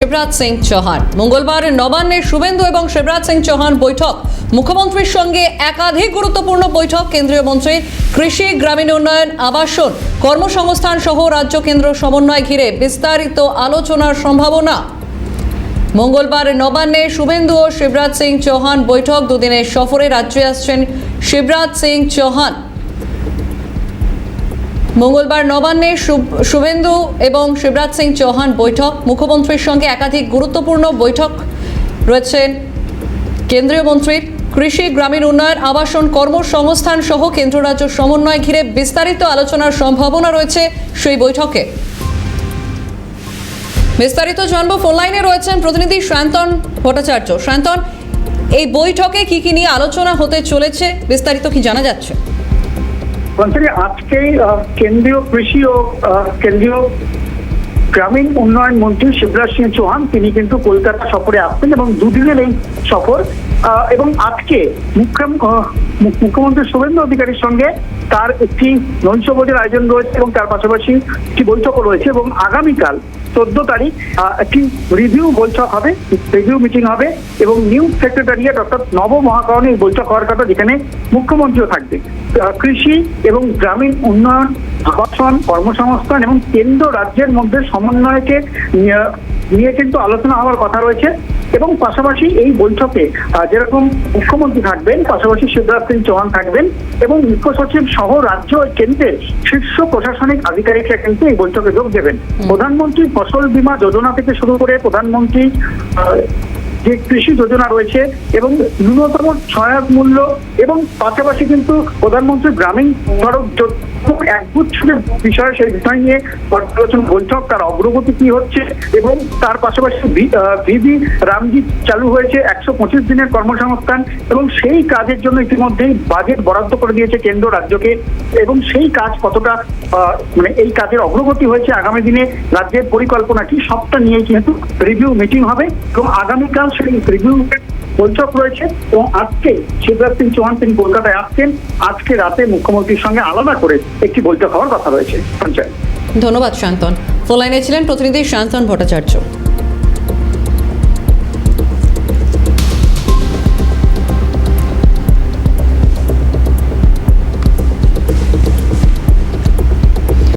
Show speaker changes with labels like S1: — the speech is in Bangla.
S1: शिवराज सिंह चौहान मंगलवार नबान्ने शुभेंदु एवं शिवराज सिंह चौहान बैठक मुख्यमंत्री संगे एकाधिक गुरुत्वपूर्ण बैठक केंद्रीय मंत्री कृषि ग्रामीण उन्नयन आवासन कर्मसंस्थान सह राज्य केंद्र समन्वय घिरे विस्तारित आलोचनार सम्भावना। मंगलवार नबान्ने शुभेंदु और शिवराज सिंह चौहान बैठक दुदिनेर सफरे राज्ये आसছেন शिवराज सिंह चौहान। मंगलवार नबान्ने शुभेंदु एवं शिवराज सिंह चौहान बैठक मुख्यमंत्री संगे एकाधिक गुरुत्वपूर्ण बैठक रयेछेन केंद्रीय मंत्री कृषि ग्रामीण उन्नयन आवासन कर्मसंस्थान सह केंद्र राज्य समन्वय घिरे विस्तारित आलोचनार सम्भावना रयेछे सेई बैठके। विस्तारित जानबो फोन लाइने रयेछेन प्रतिनिधि शान्तन भट्टाचार्य। शान्तन, এই বৈঠকে কি কি নিয়ে আলোচনা হতে চলেছে বিস্তারিত কি জানা যাচ্ছে?
S2: আজকে কেন্দ্রীয় কৃষি ও কেন্দ্রীয় গ্রামীণ উন্নয়ন মন্ত্রী শিবরাজ সিং চৌহান তিনি কিন্তু কলকাতা সফরে আসছেন এবং দুদিনের এই সফর এবং আজকে মুখ্যমন্ত্রী শুভেন্দু অধিকারীর সঙ্গে তার একটি নৈশভোজের আয়োজন রয়েছে এবং তার পাশাপাশি একটি বৈঠকও রয়েছে এবং আগামীকাল 14 তারিখ একটি রিভিউ বৈঠক হবে, রিভিউ মিটিং হবে এবং নিউ সেক্রেটারিয়েট অর্থাৎ নব মহাকরণে বৈঠক হওয়ার কথা, যেখানে মুখ্যমন্ত্রীও থাকবে। কৃষি এবং গ্রামীণ উন্নয়ন আবাসন কর্মসংস্থান এবং কেন্দ্র রাজ্যের মধ্যে সমন্বয়কে নিয়ে কিন্তু আলোচনা হওয়ার কথা রয়েছে এবং পাশাপাশি এই বৈঠকে যেরকম মুখ্যমন্ত্রী থাকবেন পাশাপাশি শিবরাজ সিং চৌহান থাকবেন এবং মুখ্য সচিব সহ রাজ্য ও কেন্দ্রের শীর্ষ প্রশাসনিক আধিকারিকরা কিন্তু এই বৈঠকে যোগ দেবেন। প্রধানমন্ত্রী ফসল বীমা যোজনা থেকে শুরু করে প্রধানমন্ত্রী যে কৃষি যোজনা রয়েছে এবং ন্যূনতম সহায়ক মূল্য এবং পাশাপাশি কিন্তু প্রধানমন্ত্রী গ্রামীণ সড়ক একগুচ্ছের বিষয়, সেই বিষয় নিয়ে পর্যালোচনা বৈঠক, তার অগ্রগতি কি হচ্ছে এবং তার পাশাপাশি ভিভি রামজি চালু হয়েছে 125 দিনের কর্মসংস্থান এবং সেই কাজের জন্য ইতিমধ্যেই বাজেট বরাদ্দ করে দিয়েছে কেন্দ্র রাজ্যকে এবং সেই কাজ কতটা মানে এই কাজের অগ্রগতি হয়েছে, আগামী দিনে রাজ্যের পরিকল্পনা কি, সবটা নিয়ে কিন্তু রিভিউ মিটিং হবে এবং আগামীকাল সেই রিভিউ বৈঠক রয়েছে এবং আজকে শিবরাজ সিং চৌহান তিনি কলকাতায় আসছেন। আজকে রাতে মুখ্যমন্ত্রীর সঙ্গে আলাদা করে একটি বৈঠক হওয়ার কথা রয়েছে।
S1: ধন্যবাদ শান্তন। ফোন লাইনে ছিলেন প্রতিনিধি শান্তন ভট্টাচার্য।